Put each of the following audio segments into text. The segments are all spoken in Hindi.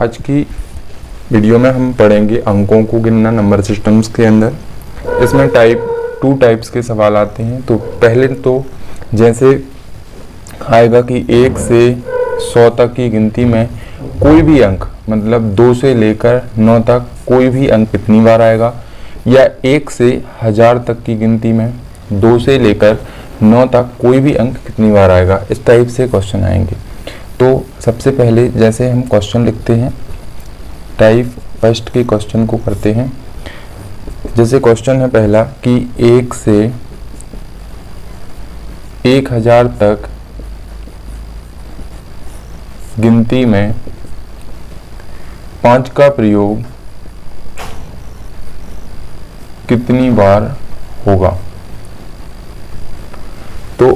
आज की वीडियो में हम पढ़ेंगे अंकों को गिनना नंबर सिस्टम्स के अंदर। इसमें टू टाइप्स के सवाल आते हैं। तो पहले तो जैसे आएगा कि 1 से 100 तक की गिनती में कोई भी अंक, मतलब 2 से लेकर 9 तक कोई भी अंक कितनी बार आएगा, या 1 से 1000 तक की गिनती में 2 से लेकर 9 तक कोई भी अंक कितनी बार आएगा। इस टाइप से क्वेश्चन आएंगे। तो सबसे पहले जैसे हम क्वेश्चन लिखते हैं, टाइप फर्स्ट के क्वेश्चन को करते हैं। जैसे क्वेश्चन है पहला कि 1 से 1000 तक गिनती में 5 का प्रयोग कितनी बार होगा। तो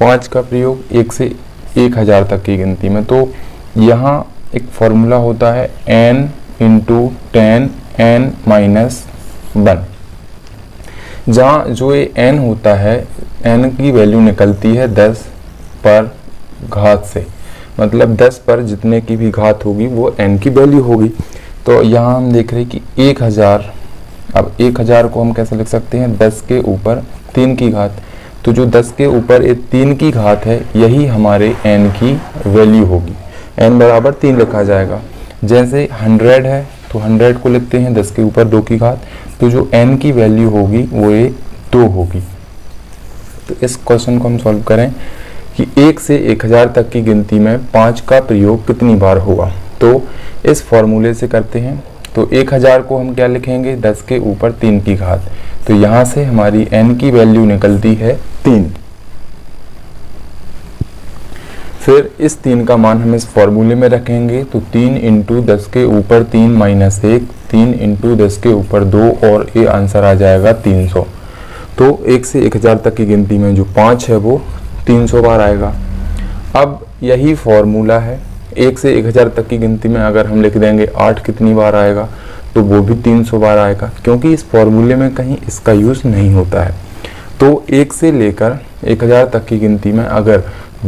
5 का प्रयोग 1 से 1000 तक की गिनती में, तो यहाँ एक फॉर्मूला होता है n इंटू 10 n माइनस 1, जहाँ जो ये n होता है, n की वैल्यू निकलती है 10 पर घात से, मतलब 10 पर जितने की भी घात होगी वो n की वैल्यू होगी। तो यहाँ हम देख रहे हैं कि 1000, अब 1000 को हम कैसे लिख सकते हैं, 10 के ऊपर 3 की घात। तो जो 10 के ऊपर 3 की घात है, यही हमारे n की वैल्यू होगी। n बराबर 3 लिखा जाएगा। जैसे 100 है तो 100 को लिखते हैं 10 के ऊपर 2 की घात, तो जो n की वैल्यू होगी वो ये 2 होगी। तो इस क्वेश्चन को हम सॉल्व करें कि 1 से 1000 तक की गिनती में 5 का प्रयोग कितनी बार होगा। तो इस फॉर्मूले से करते हैं। तो 1000 को हम क्या लिखेंगे, 10 के ऊपर 3 की घात। तो यहाँ से हमारी n की वैल्यू निकलती है 3। फिर इस 3 का मान हम इस फॉर्मूले में रखेंगे। तो 3 इंटू 10 के ऊपर 3 माइनस 1, 3 इंटू 10 के ऊपर 2, और ये आंसर आ जाएगा 300। तो 1 से 1000 तक की गिनती में जो 5 है वो 300 बार आएगा। अब यही फॉर्मूला है 1 से 1000 तक की गिनती में अगर हम लिख देंगे 8 कितनी बार आएगा, तो वो भी 300 बार आएगा, क्योंकि इस फॉर्मूले में कहीं इसका यूज़ नहीं होता है। तो 1 से लेकर 1000 तक की गिनती में अगर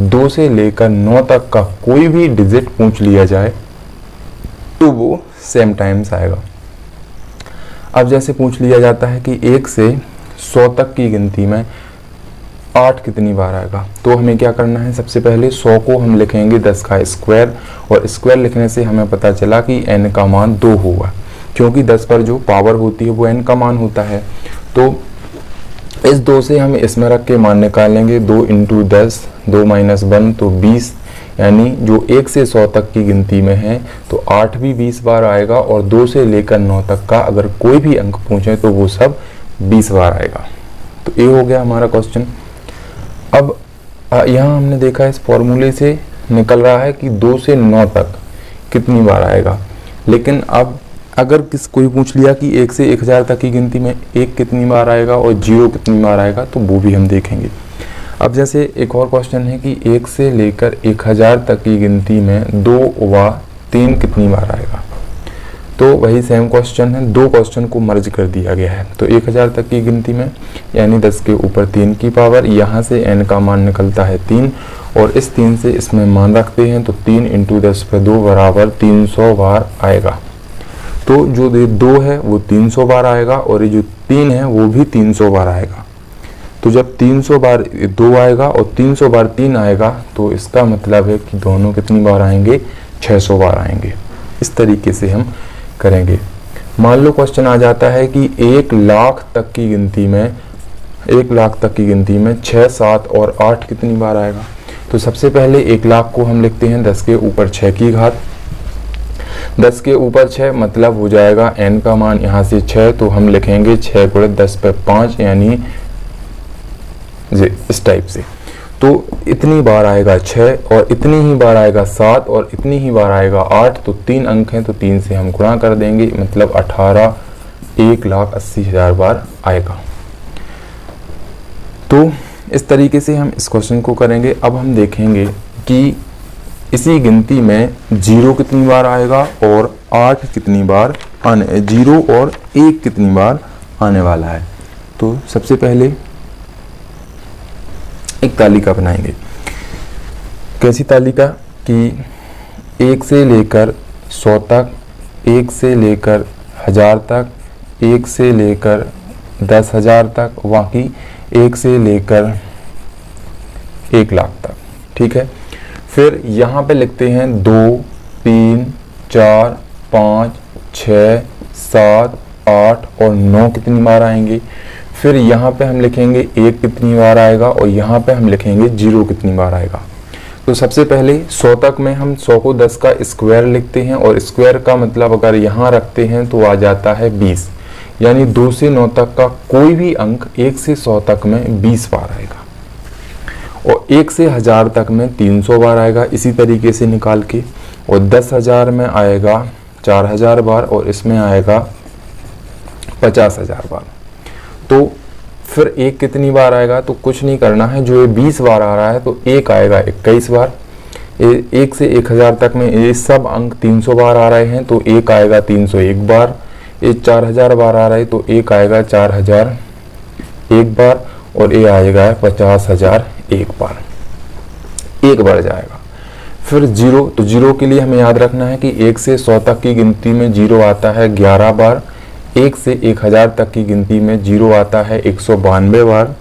2 से लेकर 9 तक का कोई भी डिजिट पूछ लिया जाए तो वो सेम टाइम्स आएगा। अब जैसे पूछ लिया जाता है कि 1 से 100 तक की गिनती में 8 कितनी बार आएगा, तो हमें क्या करना है, सबसे पहले 100 को हम लिखेंगे 10 का स्क्वायर, और स्क्वायर लिखने से हमें पता चला कि n का मान 2 होगा, क्योंकि 10 पर जो पावर होती है वो n का मान होता है। तो इस 2 से हम इसमें रख के मान निकालेंगे। 2 इंटू 10, 2 माइनस 1 तो 20, यानी जो 1 से 100 तक की गिनती में है तो 8 भी 20 बार आएगा, और 2 से लेकर 9 तक का अगर कोई भी अंक पूछे तो वो सब 20 बार आएगा। तो ये हो गया हमारा क्वेश्चन। अब यहाँ हमने देखा इस फॉर्मूले से निकल रहा है कि 2 से 9 तक कितनी बार आएगा, लेकिन अब अगर कोई पूछ लिया कि 1 से 1000 तक की गिनती में 1 कितनी बार आएगा और 0 कितनी बार आएगा, तो वो भी हम देखेंगे। अब जैसे एक और क्वेश्चन है कि 1 से लेकर 1000 तक की गिनती में 2 व 3 कितनी बार आएगा। तो वही सेम क्वेश्चन है, 2 क्वेश्चन को मर्ज कर दिया गया है। तो 1000 तक की गिनती में यानी 10 के ऊपर 3 की पावर, यहाँ से n का मान निकलता है 3, और इस 3 से इसमें मान रखते हैं। तो 3 इंटू 10 पे 2 बराबर 300 बार आएगा। तो जो 2 है वो 300 बार आएगा, और ये जो 3 है वो भी 300 बार आएगा। तो जब 300 बार 2 आएगा और 300 बार 3 आएगा, तो इसका मतलब है कि दोनों कितनी बार आएंगे, 600 बार आएंगे। इस तरीके से हम करेंगे। मान लो क्वेश्चन आ जाता है कि 1 लाख तक की गिनती में 6, 7 और 8 कितनी बार आएगा। तो सबसे पहले 1 लाख को हम लिखते हैं 10 के ऊपर 6 की घात। 10 के ऊपर 6 मतलब हो जाएगा n का मान यहाँ से 6, तो हम लिखेंगे 6 गुणे 10 पे 5, यानी इस टाइप से। तो इतनी बार आएगा 6, और इतनी ही बार आएगा 7, और इतनी ही बार आएगा 8। तो 3 अंक हैं, तो 3 से हम गुणा कर देंगे, मतलब 18, 1,80,000 बार आएगा। तो इस तरीके से हम इस क्वेश्चन को करेंगे। अब हम देखेंगे कि इसी गिनती में 0 कितनी बार आएगा और 8 कितनी बार 0 और 1 कितनी बार आने वाला है। तो सबसे पहले एक तालिका बनाएंगे। कैसी तालिका कि 1 से लेकर 100 तक, 1 से लेकर 1000 तक, 1 से लेकर 10,000 तक, बाकी 1 से लेकर 1 लाख तक। ठीक है, फिर यहाँ पे लिखते हैं 2, 3, 4, 5, 6, 7, 8 और 9 कितनी बार आएंगे। फिर यहाँ पे हम लिखेंगे 1 कितनी बार आएगा और यहाँ पे हम लिखेंगे 0 कितनी बार आएगा। तो सबसे पहले 100 तक में हम 100 को 10 का स्क्वायर लिखते हैं और स्क्वायर का मतलब अगर यहाँ रखते हैं तो आ जाता है 20, यानी 2 से 9 तक का कोई भी अंक 1 से 100 तक में 20 बार आएगा और 1 से 1000 तक में 300 बार आएगा इसी तरीके से निकाल के, और 10,000 में आएगा 4000 बार और इसमें आएगा 50,000 बार। तो फिर 1 कितनी बार आएगा, तो कुछ नहीं करना है, जो ये 20 बार आ रहा है तो 1 आएगा 21 बार। 1 से 1000 तक में ये सब अंक 300 बार आ रहे हैं तो 1 आएगा 301 बार। ये 4000 बार आ रहा है तो 1 आएगा 4001 बार और ये आएगा 50,001 बार, 1 बढ़ जाएगा। फिर 0, तो 0 के लिए हमें याद रखना है कि 1 से 100 तक की गिनती में 0 आता है 11 बार, 1 से 1000 तक की गिनती में 0 आता है 192 बार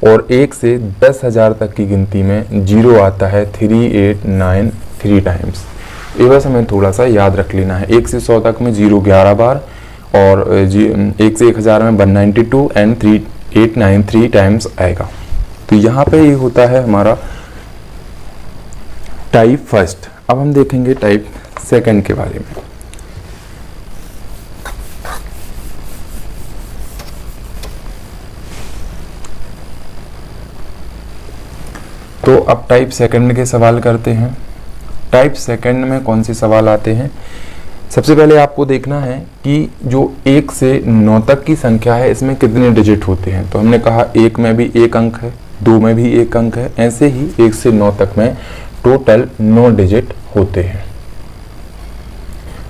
और 1 से 10,000 तक की गिनती में 0 आता है 3893 टाइम्स। ये बस हमें थोड़ा सा याद रख लेना है। 1 से 100 तक में 0 11 बार और 1 से 1000 में 192 एंड 3893 टाइम्स आएगा। तो यहाँ पे ये होता है हमारा टाइप फर्स्ट। अब हम देखेंगे टाइप सेकंड के बारे में। तो अब टाइप सेकंड के सवाल करते हैं। टाइप सेकंड में कौन से सवाल आते हैं, सबसे पहले आपको देखना है कि जो 1 से 9 तक की संख्या है इसमें कितने डिजिट होते हैं। तो हमने कहा 1 में भी 1 अंक है, 2 में भी 1 अंक है, ऐसे ही 1 से 9 तक में टोटल 9 डिजिट होते हैं।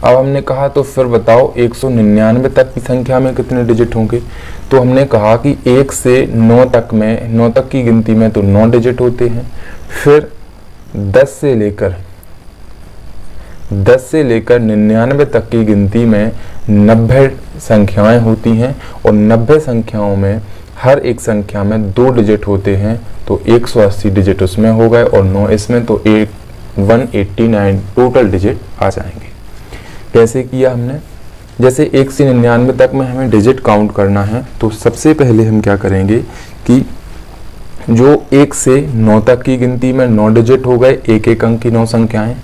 अब हमने कहा तो फिर बताओ 199 तक की संख्या में कितने डिजिट होंगे। तो हमने कहा कि 1 से 9 तक में 9 तक की गिनती में तो 9 डिजिट होते हैं। फिर 10 से लेकर 99 तक की गिनती में 90 संख्याएं होती हैं और 90 संख्याओं में हर एक संख्या में 2 डिजिट होते हैं तो 180 डिजिट उसमें हो गए और 9 इसमें, तो 189 टोटल डिजिट आ जाएंगे। कैसे किया हमने, जैसे 1 से 99 तक में हमें डिजिट काउंट करना है तो सबसे पहले हम क्या करेंगे कि जो 1 से 9 तक की गिनती में 9 डिजिट हो गए, एक एक अंक की 9 संख्याएं,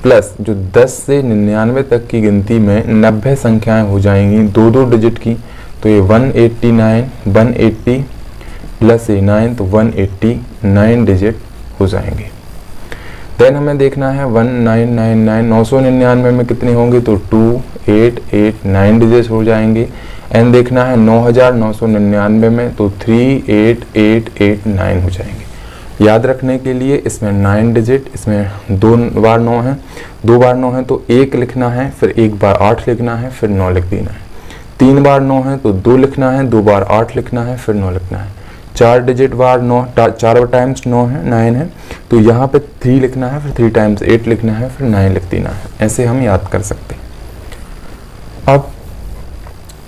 प्लस जो 10 से 99 तक की गिनती में 90 संख्याएं हो जाएंगी 2-2 डिजिट की, तो ये 180 प्लस ये 9 तो 189 डिजिट हो जाएंगे। देन हमें देखना है 1999 999 में कितने होंगे, तो 2889 डिजिट हो जाएंगे। एंड देखना है 9999 में तो 38889 हो जाएंगे। याद रखने के लिए इसमें 9 डिजिट, इसमें 2 बार 9 है, 2 बार 9 है तो 1 लिखना है, फिर 1 बार 8 लिखना है, फिर 9 लिख देना है। 3 बार 9 है तो 2 लिखना है, 2 बार 8 लिखना है, फिर 9 लिखना है। 4 डिजिट बार 9, 4 टाइम्स 9 है 9 है तो यहाँ पे 3 लिखना है, फिर 3 टाइम्स 8 लिखना है, फिर 9 लिख देना है। ऐसे हम याद कर सकते हैं। अब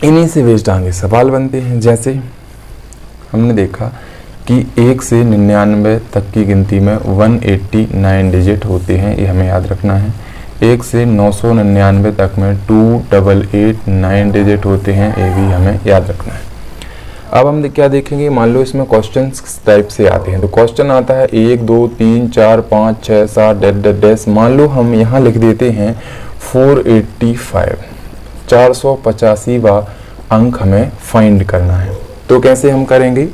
इन्हीं से बेस्ड आगे सवाल बनते हैं। जैसे हमने देखा कि 1 से 99 तक की गिनती में 189 डिजिट होते हैं, ये हमें याद रखना है। 1 से 999 तक में 2889 डिजिट होते हैं, ये भी हमें याद रखना है। अब हम क्या देखेंगे, मान लो इसमें क्वेश्चन किस टाइप से आते हैं। तो क्वेश्चन आता है 1 2 3 4 5 6 7 डैश। मान लो हम यहाँ लिख देते हैं 485, 485वां अंक हमें फाइंड करना है। तो कैसे हम करेंगे,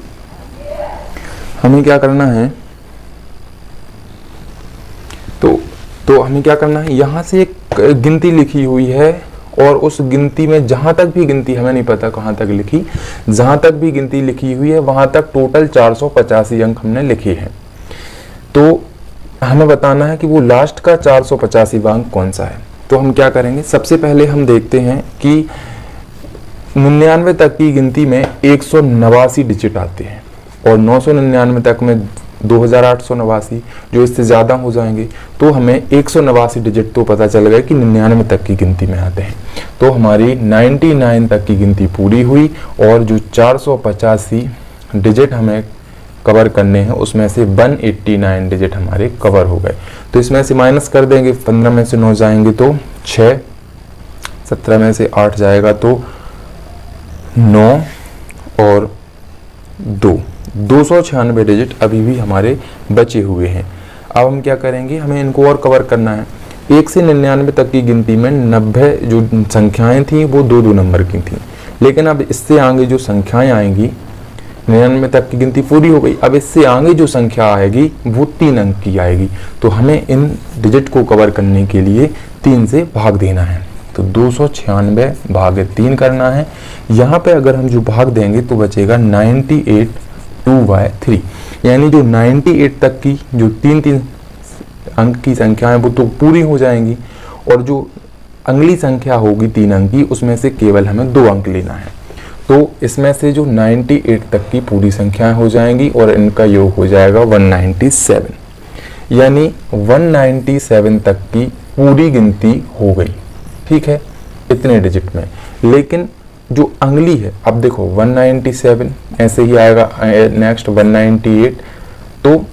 हमें क्या करना है, तो हमें क्या करना है, यहाँ से एक गिनती लिखी हुई है और उस गिनती में जहां तक भी गिनती, हमें नहीं पता कहां तक लिखी, जहां तक भी गिनती लिखी हुई है वहां तक टोटल 485 अंक हमने लिखे हैं। तो हमें बताना है कि वो लास्ट का 485वां अंक कौन सा है। तो हम क्या करेंगे, सबसे पहले हम देखते हैं कि 99 तक की गिनती में 189 डिजिट आते हैं और 999 तक में 2889, जो इससे ज़्यादा हो जाएंगे तो हमें 189 डिजिट तो पता चल गया कि 99 तक की गिनती में आते हैं। तो हमारी 99 तक की गिनती पूरी हुई और जो 485 डिजिट हमें कवर करने हैं उसमें से 189 डिजिट हमारे कवर हो गए। तो इसमें से माइनस कर देंगे, 15 में से 9 जाएंगे तो 6, 17 में से 8 जाएगा तो 9 और 296 डिजिट अभी भी हमारे बचे हुए हैं। अब हम क्या करेंगे, हमें इनको और कवर करना है। 1 से 99 तक की गिनती में 90 जो संख्याएं थी वो 2-2 नंबर की थी, लेकिन अब इससे आगे जो संख्याएं आएंगी, 99 तक की गिनती पूरी हो गई, अब इससे आगे जो संख्या आएगी वो 3 अंक की आएगी। तो हमें इन डिजिट को कवर करने के लिए 3 से भाग देना है। तो 296 भागे 3 करना है। यहाँ पे अगर हम जो भाग देंगे तो बचेगा 98 2/3, यानी जो 98 तक की जो 3-3 अंक की संख्या है वो तो पूरी हो जाएंगी, और जो अगली संख्या होगी 3 अंक की उसमें से केवल हमें 2 अंक लेना है। तो इसमें से जो 98 तक की पूरी संख्याएं हो जाएंगी और इनका योग हो जाएगा 197, यानी 197 तक की पूरी गिनती हो गई। ठीक है, इतने डिजिट में। लेकिन जो अगली है, अब देखो 197 ऐसे ही आएगा, नेक्स्ट 198, तो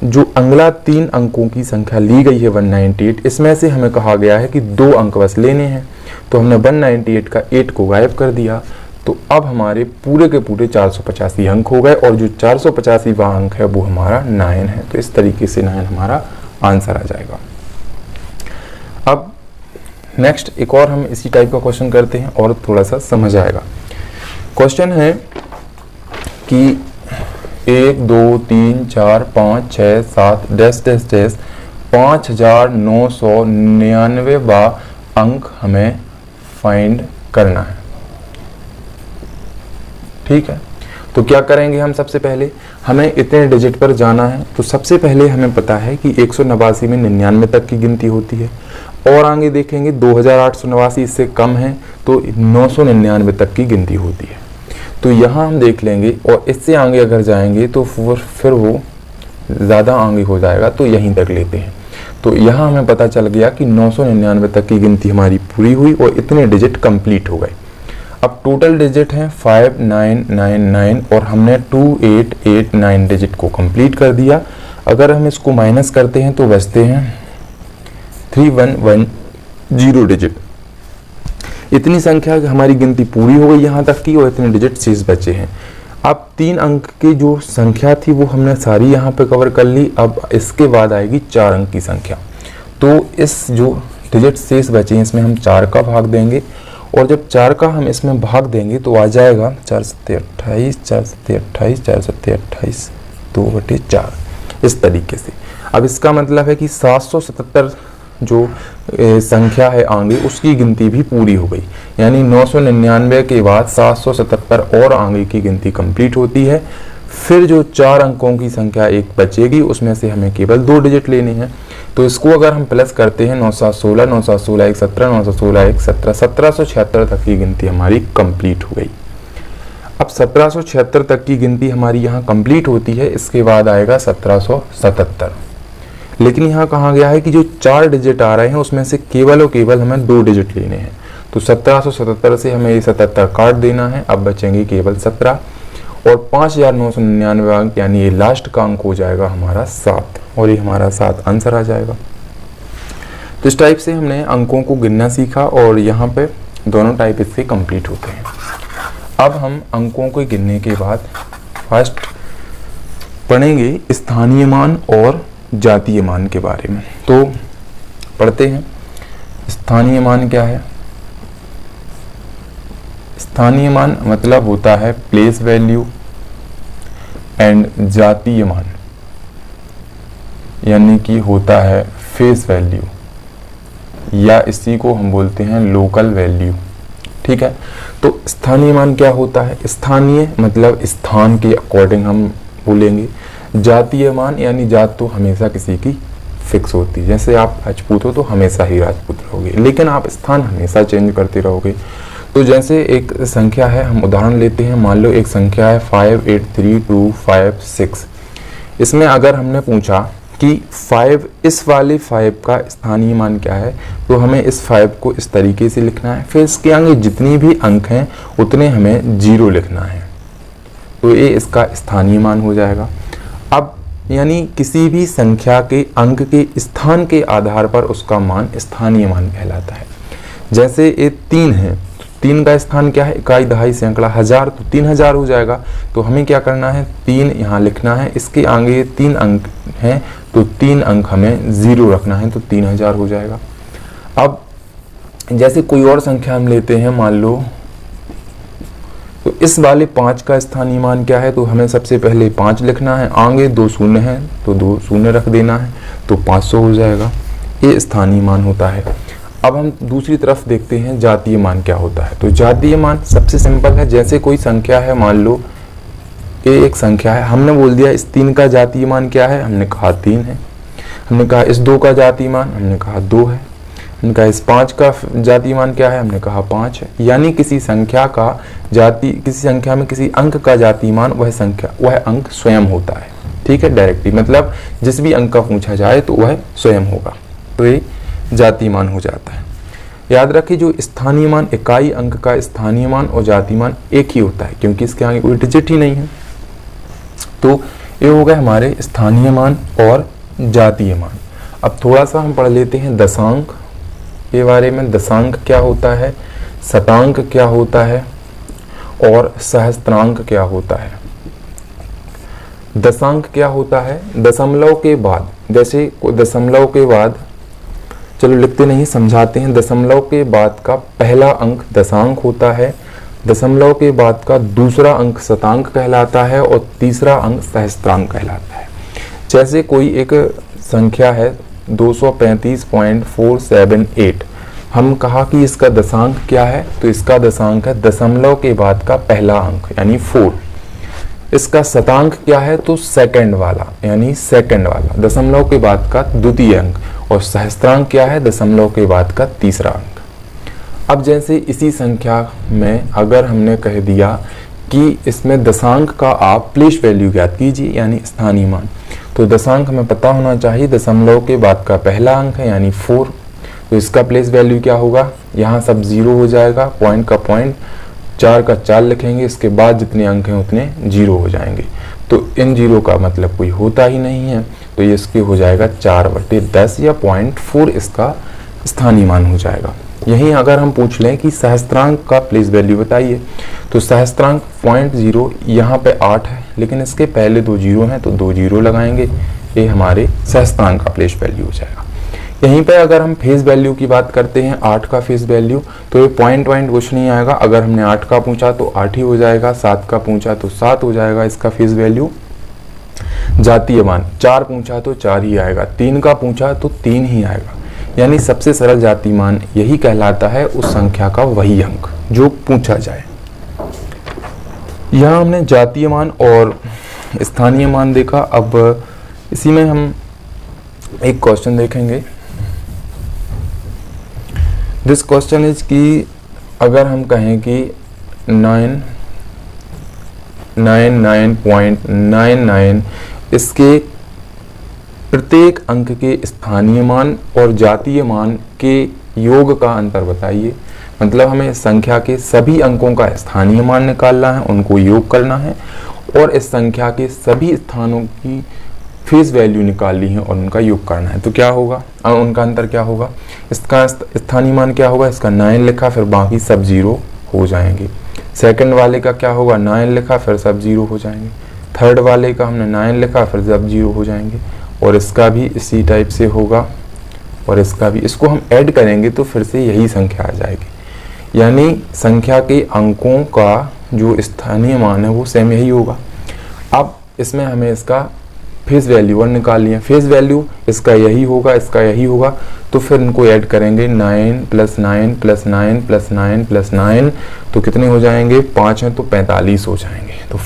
जो अगला 3 अंकों की संख्या ली गई है 198, इसमें से हमें कहा गया है कि 2 अंक बस लेने हैं। तो हमने 198 का 8 को गायब कर दिया, तो अब हमारे पूरे के पूरे 485 अंक हो गए, और जो 485वां अंक है वो हमारा 9 है। तो इस तरीके से 9 हमारा आंसर आ जाएगा। अब नेक्स्ट एक और हम इसी टाइप का क्वेश्चन करते हैं और थोड़ा सा समझ आएगा। क्वेश्चन है कि 1 2 3 4 5 6 7 डैश डैश डैश 5999वां अंक हमें फाइंड करना है। ठीक है, तो क्या करेंगे हम, सबसे पहले हमें इतने डिजिट पर जाना है। तो सबसे पहले हमें पता है कि 189 में 99 तक की गिनती होती है, और आगे देखेंगे 2889 इससे कम है तो 999 तक की गिनती होती है। तो यहाँ हम देख लेंगे, और इससे आगे अगर जाएंगे तो फिर वो ज़्यादा आगे हो जाएगा, तो यहीं तक लेते हैं। तो यहाँ हमें पता चल गया कि 999 तक की गिनती हमारी पूरी हुई और इतने डिजिट कंप्लीट हो गए। अब टोटल डिजिट हैं 5999 और हमने 2889 डिजिट को कंप्लीट कर दिया। अगर हम इसको माइनस करते हैं तो बचते हैं 3110 डिजिट। इतनी संख्या हमारी गिनती पूरी हो गई यहाँ तक की, और इतने डिजिट शेष बचे हैं। अब 3 अंक की जो संख्या थी वो हमने सारी यहाँ पे कवर कर ली। अब इसके बाद आएगी 4 अंक की संख्या। तो इस जो डिजिट शेष बचे हैं इसमें हम 4 का भाग देंगे, और जब 4 का हम इसमें भाग देंगे तो आ जाएगा 4 सत्ते 28, 4 सत्ते 28, 4 सत्ते 28, 2/4 इस तरीके से। अब इसका मतलब है कि 777 जो संख्या है आगे उसकी गिनती भी पूरी हो गई, यानी 999 के बाद 777 और आगे की गिनती कंप्लीट होती है। फिर जो 4 अंकों की संख्या एक बचेगी उसमें से हमें केवल 2 डिजिट लेने हैं। तो इसको अगर हम प्लस करते हैं 9716, 9716 1 17, 916 1 17, 1776 तक की गिनती हमारी कंप्लीट हो गई। अब 1776 तक की गिनती हमारी यहाँ कंप्लीट होती है, इसके बाद आएगा 1777। लेकिन यहाँ कहा गया है कि जो 4 डिजिट आ रहे हैं उसमें से केवल और केवल हमें 2 डिजिट लेने हैं। तो 1777 से हमें ये 77 काट देना है, अब बचेंगे केवल 17, और 5999 अंक यानी ये लास्ट का अंक हो जाएगा हमारा 7, और ये हमारा 7 आंसर आ जाएगा। तो इस टाइप से हमने अंकों को गिनना सीखा, और यहाँ पे दोनों टाइप इससे कंप्लीट होते हैं। अब हम अंकों को गिनने के बाद फर्स्ट पढ़ेंगे स्थानीय मान और जातीय मान के बारे में। तो पढ़ते हैं, स्थानीय मान क्या है। स्थानीय मान मतलब होता है प्लेस वैल्यू, एंड जातीय मान यानी कि होता है फेस वैल्यू, या इसी को हम बोलते हैं लोकल वैल्यू। ठीक है, तो स्थानीय मान क्या होता है। स्थानीय मतलब स्थान के अकॉर्डिंग हम बोलेंगे। जातीय मान यानी जात तो हमेशा किसी की फिक्स होती है, जैसे आप राजपूत हो तो हमेशा ही राजपूत रहोगे, लेकिन आप स्थान हमेशा चेंज करते रहोगे। तो जैसे एक संख्या है, हम उदाहरण लेते हैं, मान लो एक संख्या है 583256, इसमें अगर हमने पूछा कि 5 इस वाले 5 का स्थानीय मान क्या है, तो हमें इस 5 को इस तरीके से लिखना है, फिर इसके आगे जितनी भी अंक हैं उतने हमें 0 लिखना है, तो ये इसका स्थानीय मान हो जाएगा। अब यानी किसी भी संख्या के अंक के स्थान के आधार पर उसका मान स्थानीय मान कहलाता है। जैसे ये 3 है, 3 का स्थान क्या है, इकाई, दहाई, सैकड़ा, हजार, तो 3000 हो जाएगा। तो हमें क्या करना है, 3 यहाँ लिखना है, इसके आगे 3 अंक हैं तो 3 अंक हमें 0 रखना है, तो 3000 हो जाएगा। अब जैसे कोई और संख्या हम लेते हैं, मान लो तो इस वाले 5 का स्थानीय मान क्या है, तो हमें सबसे पहले 5 लिखना है, आगे 2 शून्य हैं तो 2 शून्य रख देना है, तो 500 हो जाएगा। ये स्थानीय मान होता है। अब हम दूसरी तरफ देखते हैं जातीय मान क्या होता है। तो जातीय मान सबसे सिंपल है, जैसे कोई संख्या है, मान लो ये एक संख्या है, हमने बोल दिया इस 3 का जातीय मान क्या है, हमने कहा 3 है। हमने कहा इस 2 का जातीय मान, हमने कहा 2 है। हमने कहा इस 5 का जातीय मान क्या है, हमने कहा 5 है। यानी किसी संख्या में किसी अंक का जातीय मान वह अंक स्वयं होता है। ठीक है, डायरेक्टली मतलब जिस भी अंक का पूछा जाए तो वह स्वयं होगा, तो ये जातीय मान हो जाता है। याद रखिए, जो स्थानीय मान, इकाई अंक का स्थानीय मान और जातीय मान एक ही होता है, क्योंकि इसके आगे कोई डिजिट ही नहीं है। तो ये हो गए हमारे स्थानीय मान और जातीय मान। अब थोड़ा सा हम पढ़ लेते हैं दशांक के बारे में। दशांक क्या होता है, शतांक क्या होता है और सहस्त्रांक क्या होता है। दशांक क्या होता है, दशमलव के बाद, जैसे दशमलव के बाद, चलो लिखते नहीं, समझाते हैं। दशमलव के बाद का पहला अंक दशांक होता है, दशमलव के बाद का दूसरा अंक शतांक कहलाता है और तीसरा अंक सहस्त्रांक कहलाता है। जैसे कोई एक संख्या है 235.478, हम कहा कि इसका दशांक क्या है, तो इसका दशांक है दशमलव के बाद का पहला अंक यानी 4। इसका शतांक क्या है, तो सेकंड वाला यानी सेकंड वाला, दशमलव के बाद का द्वितीय अंक। और सहस्त्रांक क्या है, दशमलव के बाद का तीसरा अंक। अब जैसे इसी संख्या में अगर हमने कह दिया कि इसमें दशांक का आप प्लेस वैल्यू ज्ञात कीजिए यानी स्थानीय मान, तो दशांक हमें पता होना चाहिए दशमलव के बाद का पहला अंक है यानी 4, तो इसका प्लेस वैल्यू क्या होगा, यहाँ सब 0 हो जाएगा, पॉइंट का पॉइंट, 4 का 4 लिखेंगे, इसके बाद जितने अंक हैं उतने 0 हो जाएंगे। तो इन 0 का मतलब कोई होता ही नहीं है, तो ये इसके हो जाएगा 4/10 या 0.4 इसका स्थानीय मान हो जाएगा। यहीं अगर हम पूछ लें कि सहस्त्रांक का प्लेस वैल्यू बताइए, तो सहस्त्रांक 0.0 यहाँ पे 8 है, लेकिन इसके पहले 2 0 हैं तो 2 0 लगाएंगे, ये हमारे सहस्त्रांक का प्लेस वैल्यू हो जाएगा। यहीं पे अगर हम फेस वैल्यू की बात करते हैं, 8 का फेस वैल्यू, तो ये पॉइंट कुछ नहीं आएगा। अगर हमने 8 का पूछा तो 8 ही हो जाएगा, 7 का पूछा तो 7 हो जाएगा इसका फेस वैल्यू। जातीय मान 4 पूछा तो 4 ही आएगा, 3 का पूछा तो 3 ही आएगा। यानी सबसे सरल जातीय मान यही कहलाता है उस संख्या का वही अंक जो पूछा जाए। यहाँ हमने जातीय मान और स्थानीय मान देखा। अब इसी में हम एक क्वेश्चन देखेंगे। दिस क्वेश्चन इज कि अगर हम कहें कि 999.99 इसके प्रत्येक अंक के स्थानीय मान और जातीय मान के योग का अंतर बताइए। मतलब हमें संख्या के सभी अंकों का स्थानीय मान निकालना है, उनको योग करना है और इस संख्या के सभी स्थानों की फेस वैल्यू निकालनी है और उनका योग करना है। तो क्या होगा, उनका अंतर क्या होगा, इसका स्थानीय मान क्या होगा, इसका 9 लिखा फिर बाकी सब 0 हो जाएंगे। सेकंड वाले का क्या होगा, 9 लिखा फिर सब 0 हो जाएंगे। थर्ड वाले का हमने 9 लिखा फिर सब 0 हो जाएंगे। और इसका भी इसी टाइप से होगा और इसका भी, इसको हम ऐड करेंगे तो फिर से यही संख्या आ जाएगी। यानी संख्या के अंकों का जो स्थानीय मान है वो सेम यही होगा। अब इसमें हमें इसका फेस वैल्यू 1 निकाल लिया, फेस वैल्यू इसका यही होगा, इसका यही होगा, तो फिर इनको ऐड करेंगे 9 + 9 + 9 + 9 + 9, तो कितने हो जाएंगे, 5 हैं तो 45 हो जाएंगे। तो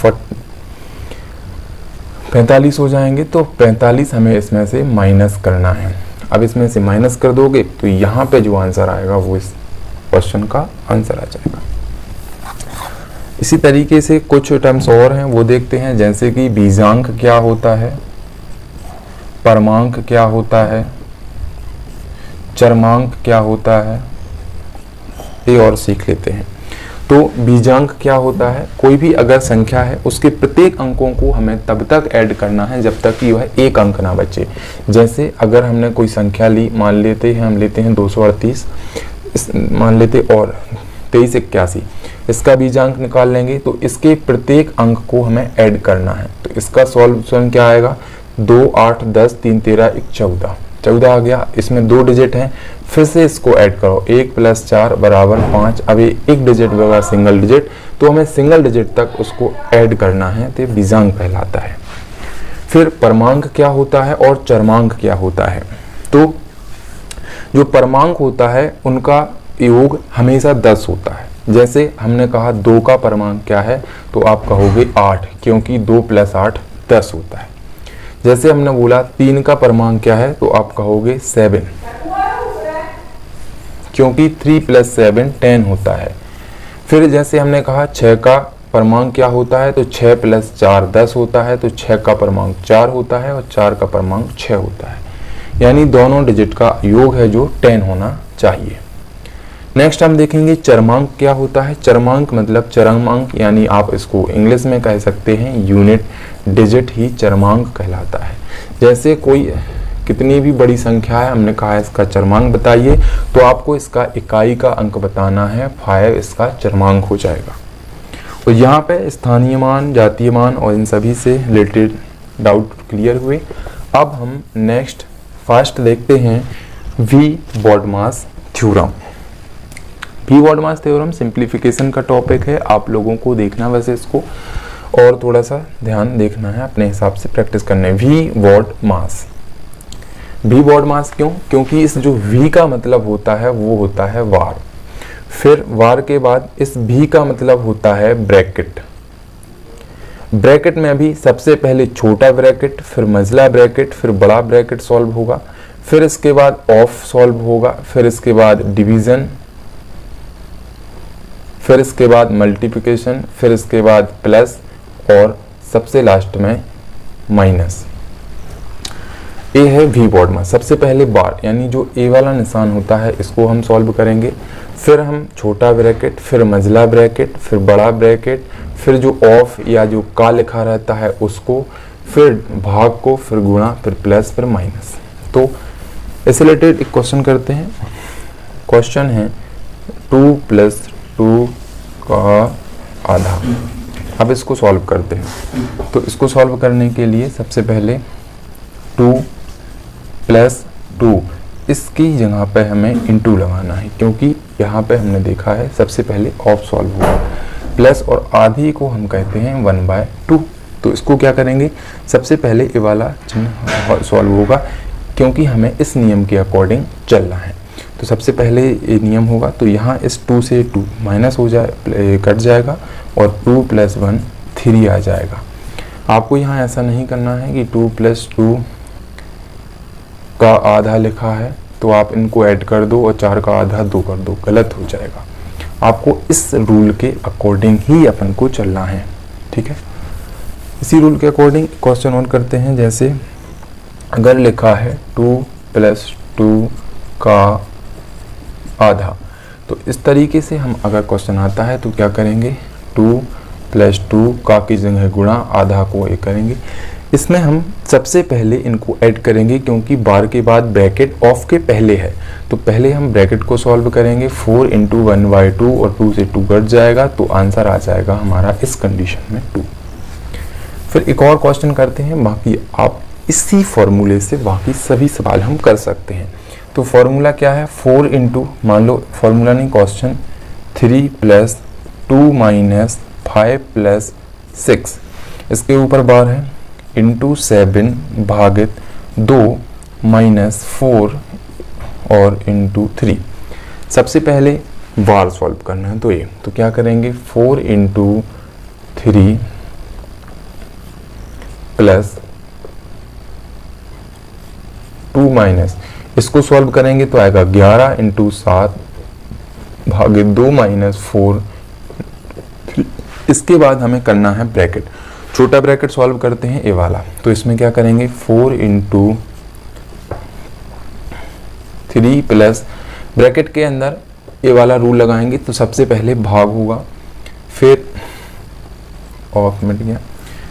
45 हो जाएंगे, तो 45 हमें इसमें से माइनस करना है। अब इसमें से माइनस कर दोगे तो यहाँ पे जो आंसर आएगा वो इस क्वेश्चन का आंसर आ जाएगा। इसी तरीके से कुछ टर्म्स और हैं वो देखते हैं, जैसे कि बीजांक क्या होता है। परमांक क्या होता है, चरमांक क्या होता है, ये और सीख लेते हैं। तो बीजांक क्या होता है, कोई भी अगर संख्या है उसके प्रत्येक अंकों को हमें तब तक ऐड करना है जब तक कि वह एक अंक ना बचे। जैसे अगर हमने कोई संख्या ली, मान लेते हैं हम लेते हैं 238, मान लेते और 2381, इसका बीजांक निकाल लेंगे तो इसके प्रत्येक अंक को हमें ऐड करना है। तो इसका सॉल्यूशन क्या आएगा, 2 8 10 3 13 1 14, 14 आ गया। इसमें 2 डिजिट हैं, फिर से इसको ऐड करो, 1 + 4 = 5। अब ये एक डिजिट होगा सिंगल डिजिट, तो हमें सिंगल डिजिट तक उसको ऐड करना है, तो बीजांक कहलाता है। फिर परमांक क्या होता है और चरमांक क्या होता है। तो जो परमांक होता है उनका योग हमेशा 10 होता है। जैसे हमने कहा 2 का परमांक क्या है, तो आप कहोगे 8, क्योंकि 2 + 8 10 होता है। जैसे हमने बोला 3 का परमांक क्या है, तो आप कहोगे 7, क्योंकि 3 + 7 10 होता है। फिर जैसे हमने कहा 6 का परमांक क्या होता है, तो 6 + 4 10 होता है, तो 6 का परमांक 4 होता है और 4 का परमांक 6 होता है। यानी दोनों डिजिट का योग है जो 10 होना चाहिए। नेक्स्ट हम देखेंगे चरमांक क्या होता है। चरमांक मतलब चरमांक, यानी आप इसको इंग्लिश में कह सकते हैं यूनिट डिजिट ही चरमांक कहलाता है। जैसे कोई कितनी भी बड़ी संख्या है, हमने कहा है इसका चरमांक बताइए, तो आपको इसका इकाई का अंक बताना है, 5 इसका चरमांक हो जाएगा। और यहाँ पे स्थानीय मान, जातीय मान और इन सभी से रिलेटेड डाउट क्लियर हुए। अब हम नेक्स्ट फर्स्ट देखते हैं V BODMAS theorem. V BODMAS theorem simplification का टॉपिक है, आप लोगों को देखना वैसे इसको और थोड़ा सा ध्यान देखना है, अपने हिसाब से प्रैक्टिस करना है। वी बॉडमास, वी बॉडमास क्यों, क्योंकि इस जो वी का मतलब होता है वो होता है वार। फिर वार के बाद इस भी का मतलब होता है ब्रैकेट। ब्रैकेट में भी सबसे पहले छोटा ब्रैकेट, फिर मंझला ब्रैकेट, फिर बड़ा ब्रैकेट सॉल्व होगा, फिर इसके बाद ऑफ सॉल्व होगा, फिर इसके बाद डिवीजन, फिर इसके बाद मल्टीप्लिकेशन, फिर इसके बाद प्लस और सबसे लास्ट में माइनस। ए है वी बॉडमास। सबसे पहले बार यानी जो ए वाला निशान होता है इसको हम सॉल्व करेंगे, फिर हम छोटा ब्रैकेट, फिर मंझला ब्रैकेट, फिर बड़ा ब्रैकेट, फिर जो ऑफ या जो का लिखा रहता है उसको, फिर भाग को, फिर गुणा, फिर प्लस, फिर माइनस। तो इससे रिलेटेड एक क्वेश्चन करते हैं। क्वेश्चन है 2 + 2 का आधा। अब इसको सॉल्व करते हैं। तो इसको सॉल्व करने के लिए सबसे पहले 2 + 2 इसकी जगह पे हमें इंटू लगाना है, क्योंकि यहाँ पे हमने देखा है सबसे पहले ऑफ सॉल्व हुआ, प्लस और आधी को हम कहते हैं 1/2। तो इसको क्या करेंगे, सबसे पहले ये वाला चिन्ह सॉल्व होगा, क्योंकि हमें इस नियम के अकॉर्डिंग चलना है। तो सबसे पहले ये नियम होगा, तो यहाँ इस 2 से 2 माइनस हो जाए, कट जाएगा और 2 + 1 3 आ जाएगा। आपको यहाँ ऐसा नहीं करना है कि 2 + 2 का आधा लिखा है तो आप इनको ऐड कर दो और 4 का आधा 2 कर दो, गलत हो जाएगा। आपको इस रूल के अकॉर्डिंग ही अपन को चलना है, ठीक है। इसी रूल के अकॉर्डिंग क्वेश्चन और करते हैं। जैसे अगर लिखा है 2 + 2 का आधा, तो इस तरीके से हम अगर क्वेश्चन आता है तो क्या करेंगे, 2 + 2 का की जगह गुणा, आधा को ये करेंगे। इसमें हम सबसे पहले इनको ऐड करेंगे, क्योंकि बार के बाद ब्रैकेट ऑफ के पहले है, तो पहले हम ब्रैकेट को सॉल्व करेंगे। 4 × 1/2 और 2 से 2 कट जाएगा, तो आंसर आ जाएगा हमारा इस कंडीशन में 2। फिर एक और क्वेश्चन करते हैं। बाकी आप इसी फॉर्मूले से बाकी सभी सवाल हम कर सकते हैं। तो फॉर्मूला क्या है, 4 × मान लो फॉर्मूला नहीं, क्वेश्चन 3 + 2 - 5 + 6, इसके ऊपर बार है, × 7 भागित 2 - 4 और × 3। सबसे पहले बार सॉल्व करना है, तो ये तो क्या करेंगे, 4 × 3 + 2 इसको सॉल्व करेंगे तो आएगा 11 × 7 भागित 2 - 4। इसके बाद हमें करना है ब्रैकेट। छोटा ब्रैकेट सॉल्व करते हैं ए वाला, तो इसमें क्या करेंगे, 4 × 3 प्लस ब्रैकेट के अंदर ये वाला रूल लगाएंगे तो सबसे पहले भाग होगा, फिर ऑफ मिट गया,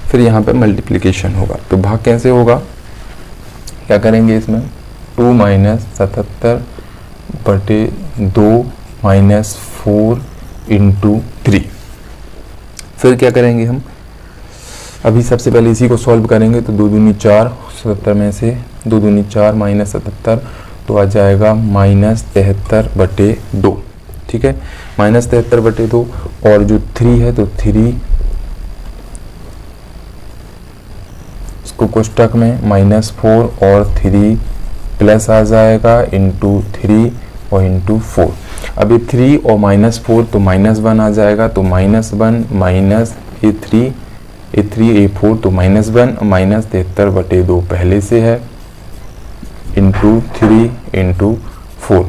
फिर यहाँ पे मल्टीप्लिकेशन होगा। तो भाग कैसे होगा, क्या करेंगे इसमें 2 माइनस 77/2 माइनस 4 इंटू 3। फिर क्या करेंगे हम, अभी सबसे पहले इसी को सॉल्व करेंगे तो 2 दूनी 4, 77 में से 2 दूनी 4 माइनस 77 तो आ जाएगा माइनस 73/2। ठीक है, माइनस 73/2 और जो 3 है तो 3 इसको कोष्टक में माइनस 4 और 3 प्लस आ जाएगा इंटू 3 और इंटू 4। अभी 3 और माइनस 4 तो माइनस 1 आ जाएगा, तो माइनस 1 माइनस A3 A4 तो माइनस 1 माइनस 73/2 पहले से है इंटू 3 इंटू 4।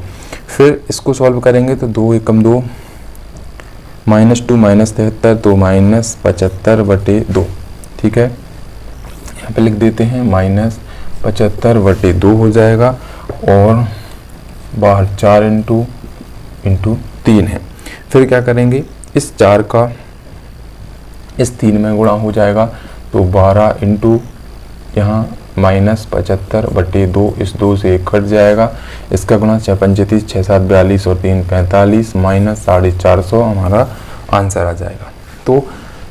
फिर इसको सॉल्व करेंगे तो 2 एकम 2 माइनस 2 माइनस 73 तो माइनस 75/2। ठीक है, यहाँ पे लिख देते हैं माइनस 75/2 हो जाएगा और बाहर 4 इंटू 3 है। फिर क्या करेंगे, इस 4 का इस 3 में गुणा हो जाएगा तो 12 इंटू यहाँ माइनस 75/2, इस 2 से 1 कट जाएगा, इसका गुणा 6 35 6 7 42 और 3 45 माइनस 450 हमारा आंसर आ जाएगा। तो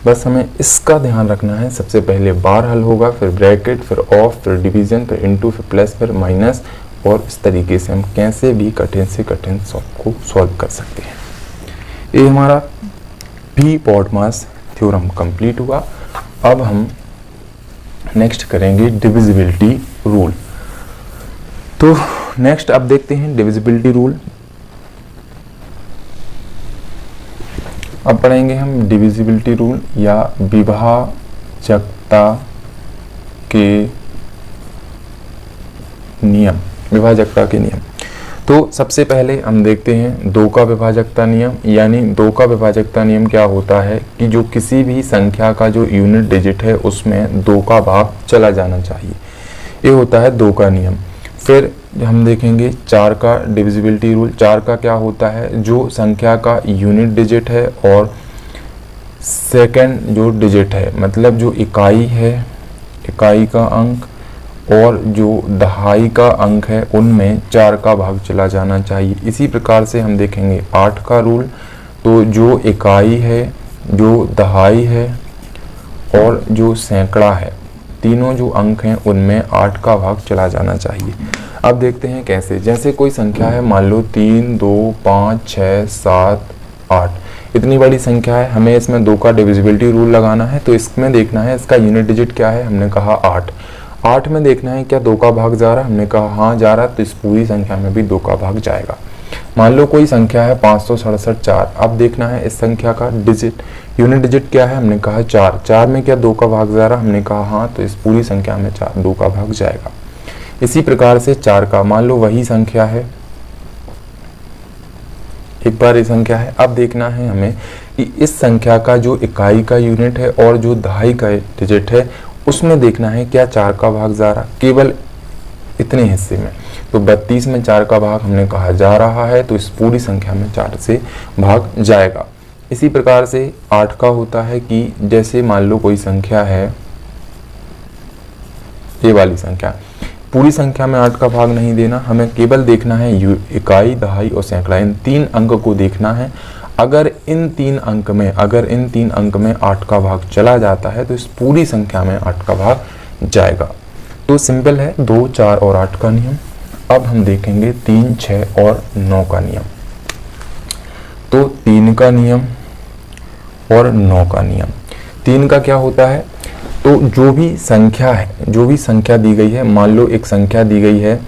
बस हमें इसका ध्यान रखना है, सबसे पहले बार हल होगा, फिर ब्रैकेट, फिर ऑफ, फिर डिवीजन, फिर इनटू, फिर प्लस, फिर माइनस, और इस तरीके से हम कैसे भी कठिन से कठिन को सॉल्व कर सकते हैं। ये हमारा पी पॉडमास थ्योरम कंप्लीट हुआ। अब हम नेक्स्ट करेंगे डिविजिबिलिटी रूल। तो नेक्स्ट अब देखते हैं डिविजिबिलिटी रूल। अब पढ़ेंगे हम डिविजिबिलिटी रूल या विभाजकता के नियम, विभाजकता के नियम। तो सबसे पहले हम देखते हैं 2 का विभाजकता नियम। यानी 2 का विभाजकता नियम क्या होता है कि जो किसी भी संख्या का जो यूनिट डिजिट है उसमें 2 का भाग चला जाना चाहिए, ये होता है 2 का नियम। फिर हम देखेंगे 4 का डिविजिबिलिटी रूल। 4 का क्या होता है, जो संख्या का यूनिट डिजिट है और सेकंड जो डिजिट है, मतलब जो इकाई है, इकाई का अंक और जो दहाई का अंक है, उनमें 4 का भाग चला जाना चाहिए। इसी प्रकार से हम देखेंगे 8 का रूल। तो जो इकाई है, जो दहाई है और जो सैकड़ा है, तीनों जो अंक हैं उनमें 8 का भाग चला जाना चाहिए। अब देखते हैं कैसे। जैसे कोई संख्या है, मान लो 3 2 5 6 7 8, इतनी बड़ी संख्या है, हमें इसमें 2 का डिविजिबिलिटी रूल लगाना है। तो इसमें देखना है इसका यूनिट डिजिट क्या है, हमने कहा 8। 8 में देखना है क्या 2 का भाग जा रहा है, हमने कहा हाँ जा रहा, तो इस पूरी संख्या में भी 2 का भाग जाएगा। मान लो कोई संख्या है 567 4, अब देखना है इस संख्या का डिजिट, यूनिट डिजिट क्या है, हमने कहा 4। 4 में क्या 2 का भाग जा रहा, हमने कहा हाँ, तो इस पूरी संख्या में 2 का भाग जाएगा। इसी प्रकार से 4 का, मान लो वही संख्या है, एक बार ये संख्या है, अब देखना है हमें कि इस संख्या का जो इकाई का यूनिट है और जो दहाई का डिजिट है, उसमें देखना है क्या 4 का भाग जा रहा, केवल इतने हिस्से में। तो 32 में 4 का भाग हमने कहा जा रहा है, तो इस पूरी संख्या में 4 से भाग जाएगा। इसी प्रकार से 8 का होता है कि जैसे मान लो कोई संख्या है, ये वाली संख्या, पूरी संख्या में 8 का भाग नहीं देना, हमें केवल देखना है इकाई, दहाई और सैकड़ा, इन 3 अंक को देखना है। अगर इन 3 अंक में 8 का भाग चला जाता है तो इस पूरी संख्या में 8 का भाग जाएगा। तो सिंपल है 2 4 और 8 का नियम। अब हम देखेंगे 3 6 और 9 का नियम। तो 3 का नियम और 9 का नियम। 3 का क्या होता है, तो जो भी संख्या है, जो भी संख्या दी गई है, मान लो एक संख्या दी गई है,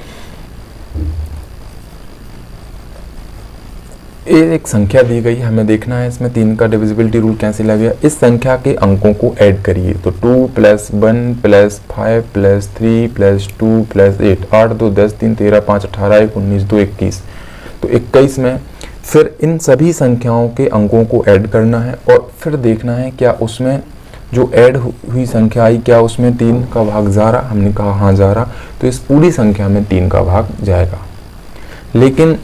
एक संख्या दी गई है, हमें देखना है इसमें 3 का डिविजिबिलिटी रूल कैसे लगेगा। इस संख्या के अंकों को ऐड करिए, तो 2 + 1 + 5 + 3 + 2 + 8, 8 2 10 3 13 5 18 1 19 2 21, तो 21 में फिर इन सभी संख्याओं के अंकों को ऐड करना है और फिर देखना है क्या उसमें जो ऐड हुई संख्या आई, क्या उसमें 3 का भाग जा रहा, हमने कहा हाँ जा रहा, तो इस पूरी संख्या में 3 का भाग जाएगा। लेकिन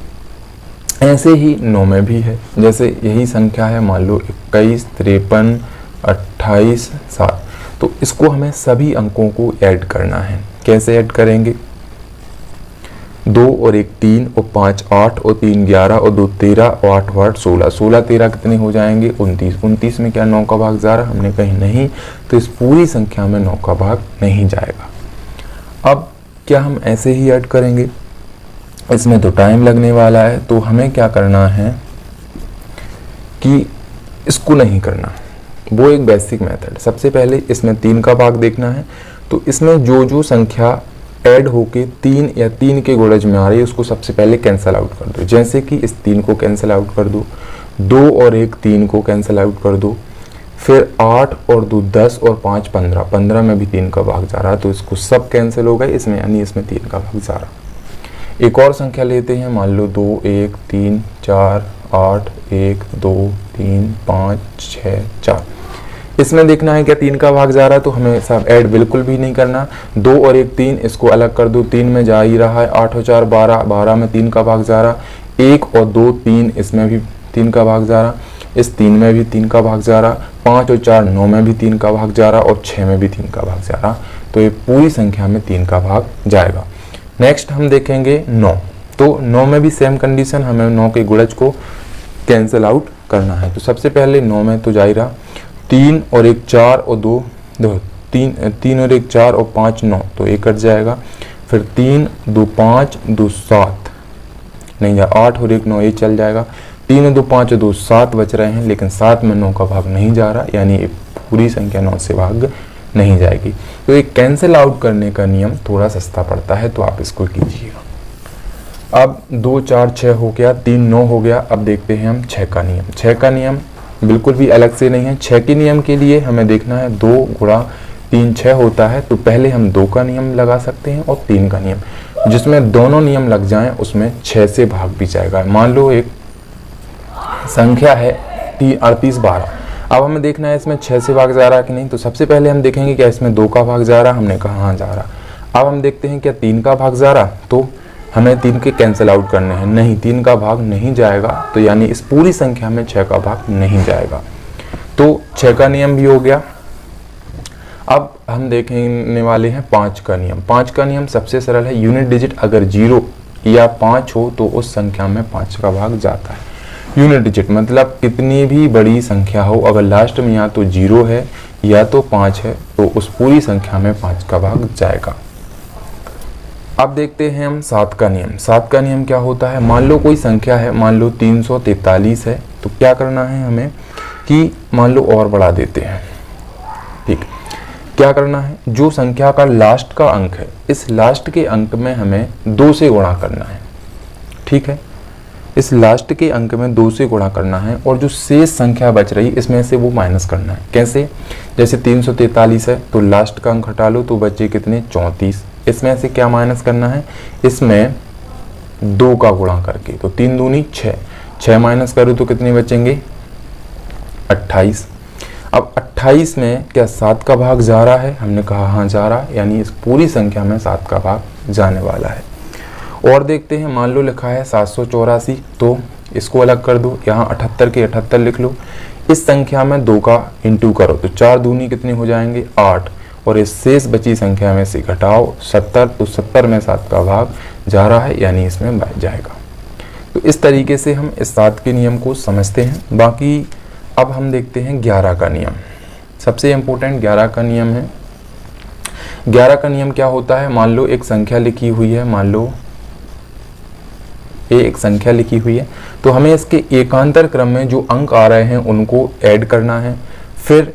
ऐसे ही 9 में भी है। जैसे यही संख्या है, मान लो 21, 53, 28, 7, तो इसको हमें सभी अंकों को ऐड करना है। कैसे ऐड करेंगे? 2 और 1 3 और 5 8 और 3 11 और 2 13 और 8 8 16, 16 13 कितने हो जाएंगे? 29। 29 में क्या 9 का भाग जा रहा? हमने कहीं नहीं, तो इस पूरी संख्या में 9 का भाग नहीं जाएगा। अब क्या हम ऐसे ही ऐड करेंगे? इसमें तो टाइम लगने वाला है, तो हमें क्या करना है कि इसको नहीं करना, वो एक बेसिक मेथड। सबसे पहले इसमें 3 का भाग देखना है, तो इसमें जो जो संख्या ऐड होके 3 या 3 के गुणज में आ रही है उसको सबसे पहले कैंसिल आउट कर दो। जैसे कि इस 3 को कैंसिल आउट कर दो, 2 और 1 3 को कैंसिल आउट कर दो, फिर 8 और 2 10 और 5 15, 15 में भी 3 का भाग जा रहा है, तो इसको सब कैंसिल हो गए इसमें, यानी इसमें 3 का भाग जा रहा। एक और संख्या लेते हैं, मान लो 2 1 3 4 8 1 2 3 5 6 4, इसमें देखना है क्या 3 का भाग जा रहा है, तो हमें सब ऐड बिल्कुल भी नहीं करना। 2 और 1 3, इसको अलग कर दो, 3 में जा ही रहा है, 8 और 4 12, 12 में 3 का भाग जा रहा, 1 और 2 3, इसमें भी 3 का भाग जा रहा, इस 3 में भी 3 का भाग जा रहा, 5 और 4 9 में भी 3 का भाग जा रहा और 6 में भी 3 का भाग जा रहा, तो ये पूरी संख्या में 3 का भाग जाएगा। नेक्स्ट हम देखेंगे 9, तो 9 में भी सेम कंडीशन, हमें 9 के गुणज को कैंसिल आउट करना है। तो सबसे पहले 9 में तो जा ही रहा, 3 और 1 4 और 2 3 और 1 4 और 5 9, तो 1 कट जाएगा। फिर 3 2 5 2 7 नहीं जा, 8 और 1 9, ये चल जाएगा। 3 और 2 5 और 2 7 बच रहे हैं, लेकिन 7 में 9 का भाग नहीं जा रहा, यानी पूरी संख्या 9 से भाग नहीं जाएगी। तो ये कैंसिल आउट करने का नियम थोड़ा सस्ता पड़ता है, तो आप इसको कीजिएगा। अब 2 4 6 हो गया, 3 9 हो गया। अब देखते हैं हम 6 का नियम। 6 का नियम बिल्कुल भी अलग से नहीं है। 6 के नियम के लिए हमें देखना है 2 गुणा 3 6 होता है, तो पहले हम 2 का नियम लगा सकते हैं और 3 का नियम, जिसमें दोनों नियम लग जाएं उसमें 6 से भाग भी जाएगा। मान लो एक संख्या है 38 12, अब हमें देखना है इसमें 6 से भाग जा रहा है कि नहीं, तो सबसे पहले हम देखेंगे क्या इसमें 2 का भाग जा रहा, हमने कहा हाँ जा रहा। अब हम देखते हैं क्या 3 का भाग जा रहा, तो हमें 3 के कैंसिल आउट करने हैं, नहीं 3 का भाग नहीं जाएगा, तो यानी इस पूरी संख्या में 6 का भाग नहीं जाएगा। तो 6 का नियम भी हो गया। अब हम देखने वाले हैं 5 का नियम। 5 का नियम सबसे सरल है, यूनिट डिजिट अगर 0 या 5 हो तो उस संख्या में 5 का भाग जाता है। यूनिट डिजिट मतलब कितनी भी बड़ी संख्या हो, अगर लास्ट में या तो 0 है या तो 5 है, तो उस पूरी संख्या में 5 का भाग जाएगा। अब देखते हैं हम 7 का नियम। 7 का नियम क्या होता है, मान लो कोई संख्या है, मान लो 343 है, तो क्या करना है हमें कि मान लो और बढ़ा देते हैं, ठीक। क्या करना है, जो संख्या का लास्ट का अंक है, इस लास्ट के अंक में हमें 2 से गुणा करना है, ठीक है। इस लास्ट के अंक में 2 से गुणा करना है, और जो शेष संख्या बच रही इसमें से वो माइनस करना है। कैसे, जैसे 343 है तो लास्ट का अंक हटा लो तो बचे कितने 34, इसमें से क्या माइनस करना है, इसमें 2 का गुणा करके, तो 3 दूनी 6, 6 माइनस करो तो कितने बचेंगे 28। अब 28 में क्या 7 का भाग जा रहा है, हमने कहा हाँ जा रहा, यानी इस पूरी संख्या में 7 का भाग जाने वाला है। और देखते हैं, मान लो लिखा है 784, तो इसको अलग कर दो, यहाँ 78 के 78 लिख लो, इस संख्या में 2 का इंटू करो तो 4 दूनी कितने हो जाएंगे 8, और इस शेष बची संख्या में से घटाओ 70, तो 70 में 7 का भाग जा रहा है, यानी इसमें बच जाएगा। तो इस तरीके से हम इस 7 के नियम को समझते हैं। बाकी अब हम देखते हैं 11 का नियम। सबसे इम्पोर्टेंट 11 का नियम है। 11 का नियम क्या होता है, मान लो एक संख्या लिखी हुई है, मान लो एक संख्या लिखी हुई है, तो हमें इसके एकांतर क्रम में जो अंक आ रहे हैं उनको ऐड करना है। फिर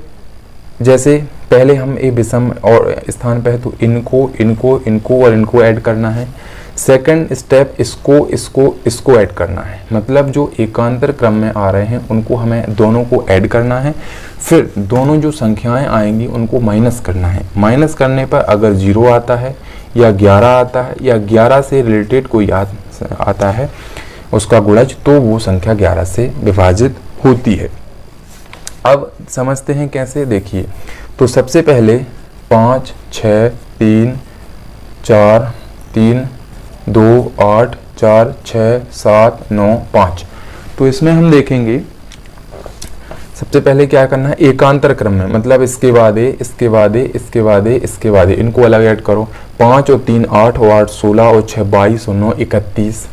जैसे पहले हम एक विषम और स्थान पे है तो इनको इनको इनको और इनको ऐड करना है। सेकंड स्टेप इसको ऐड करना है, मतलब जो एकांतर क्रम में आ रहे हैं उनको हमें दोनों को ऐड करना है। फिर दोनों जो संख्याएं आएंगी उनको माइनस करना है। माइनस करने पर अगर 0 आता है या 11 आता है या 11 से रिलेटेड कोई आता है उसका गुणज, तो वो संख्या 11 से विभाजित होती है। अब समझते हैं कैसे, देखिए। तो सबसे पहले 5 6 3 4 3 2 8 4 6 7 9 5। तो इसमें हम देखेंगे सबसे पहले क्या करना है, एकांतर क्रम में, मतलब इसके बाद ए, इसके बाद ए, इसके बाद ए, इसके बाद ए, इनको अलग ऐड करो। 5 और 3 8 और 8 16 और 6 22 और 9 31।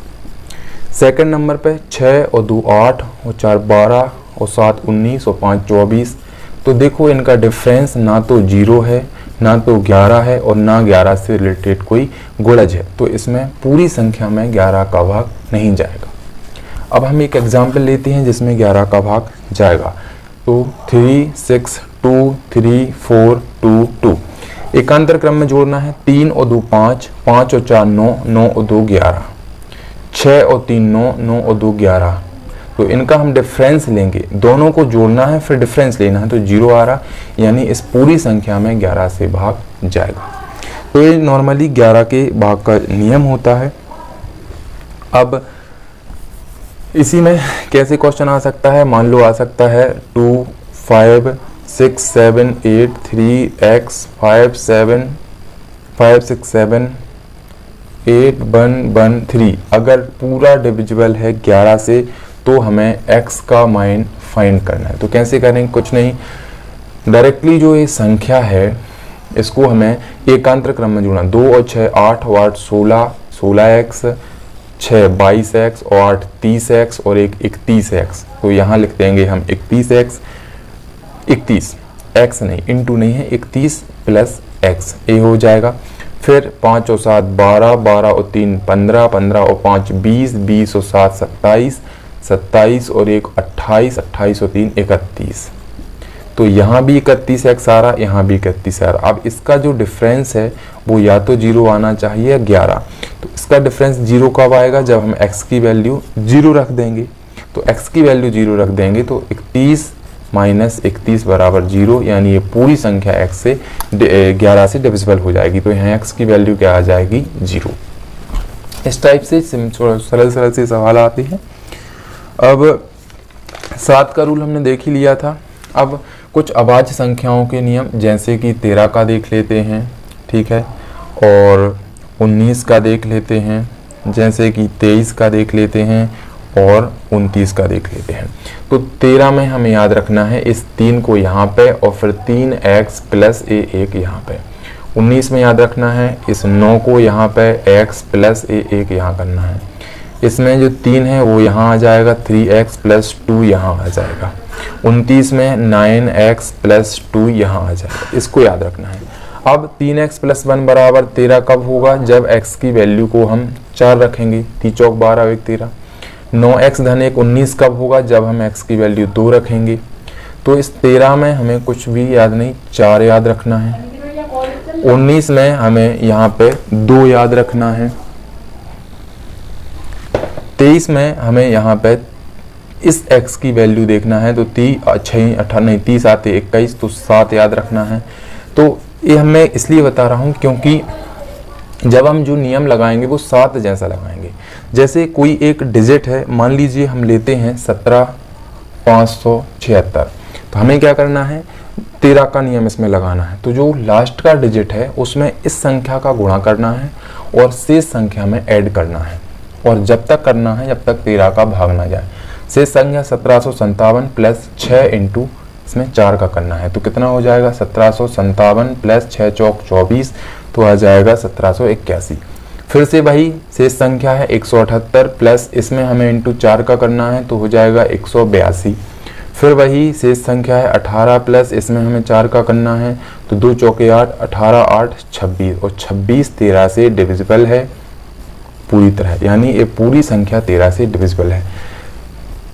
सेकंड नंबर पे 6 और 2 8 और 4 12 और 7 19 और 5 24। तो देखो इनका डिफरेंस ना तो 0 है, ना तो 11 है और ना 11 से रिलेटेड कोई गुणज है। तो इसमें पूरी संख्या में 11 का भाग नहीं जाएगा। अब हम एक एग्जाम्पल लेते हैं जिसमें 11 का भाग जाएगा। तो 3 6 2 3 4 2 2। एकांतर क्रम में जोड़ना है। 3 और 2 5, 5 और 4 9, 9 और 2 11, 6 और 3 9, 9 और 2 11। तो इनका हम डिफरेंस लेंगे, दोनों को जोड़ना है फिर डिफरेंस लेना है, तो 0 आ रहा, यानी इस पूरी संख्या में 11 से भाग जाएगा। तो ये नॉर्मली 11 के भाग का नियम होता है। अब इसी में कैसे क्वेश्चन आ सकता है, मान लो आ सकता है 2 5 6 7 8 3 x 5 7 5 6 7 8 1 1 3। अगर पूरा डिविजिबल है 11 से तो हमें x का मान फाइंड करना है। तो कैसे करेंगे, कुछ नहीं, डायरेक्टली जो ये संख्या है इसको हमें एकांतर क्रम में जोड़ना। 2 और 6 8 और 8 16, 16x, 6 22x और 8 30x और 1 31x। तो यहाँ लिख देंगे हम 31x, 31 x नहीं, इंटू नहीं है, 31 प्लस x, ये हो जाएगा। फिर 5 और 7 12, 12 और 3 15, 15 और 5 20, 20 और 7 27, 27 और 1 28, 28 और 3 31। तो यहाँ भी 31x आ रहा, यहाँ भी 31 आ रहा। अब इसका जो डिफरेंस है वो या तो 0 आना चाहिए या 11। तो इसका डिफरेंस 0 कब आएगा, जब हम x की वैल्यू 0 रख देंगे। तो x की वैल्यू 0 रख देंगे तो 31 माइनस 31 बराबर 0, यानी ये पूरी संख्या x से 11 से डिविजिबल हो जाएगी। तो यहाँ x की वैल्यू क्या आ जाएगी, 0। इस टाइप से सरल सरल से सवाल आते हैं। अब 7 का रूल हमने देख ही लिया था। अब कुछ अभाज्य संख्याओं के नियम, जैसे कि 13 का देख लेते हैं, ठीक है, और 19 का देख लेते हैं, जैसे कि 23 का देख लेते हैं और 29 का देख लेते हैं। तो 13 में हमें याद रखना है इस 3 को यहाँ पे और फिर 3x प्लस a1 यहाँ पे। 19 में याद रखना है इस 9 को यहाँ पे x प्लस a1 यहाँ करना है। इसमें जो 3 है वो यहाँ आ जाएगा, 3x प्लस 2 यहाँ आ जाएगा। 29 में 9x प्लस 2 यहाँ आ जाएगा, इसको याद रखना है। अब 3x प्लस 1 बराबर 13 कब होगा, जब x की वैल्यू को हम 4 रखेंगे। 3 चौक 12 और 1 13। 9x धन 1 19 कब होगा, जब हम x की वैल्यू 2 रखेंगे। तो इस 13 में हमें कुछ भी याद नहीं, 4 याद रखना है। 19 में हमें यहाँ पे 2 याद रखना है। 23 में हमें यहाँ पे इस x की वैल्यू देखना है, तो 30 आते 21, तो 7 याद रखना है। तो ये मैं इसलिए बता रहा हूँ क्योंकि जब हम जो नियम लगाएंगे वो 7 जैसा लगाएंगे। जैसे कोई एक डिजिट है, मान लीजिए हम लेते हैं 17,576, तो हमें क्या करना है, 13 का नियम इसमें लगाना है। तो जो लास्ट का डिजिट है उसमें इस संख्या का गुणा करना है और शेष संख्या में ऐड करना है, और जब तक करना है जब तक 13 का भाग ना जाए। शेष संख्या 1757 प्लस 6 इंटू इसमें 4 का करना है, तो कितना हो जाएगा, 1757 प्लस 6 चौक 24, तो आ जाएगा 1781। फिर से वही शेष संख्या है 178 प्लस इसमें हमें इंटू 4 का करना है, तो हो जाएगा 182। फिर वही शेष संख्या है 18 प्लस इसमें हमें 4 का करना है, तो 2 चौके 8, 18 8 26, और 26 13 से डिविजिबल है पूरी तरह, यानी ये पूरी संख्या 13 से डिविजिबल है।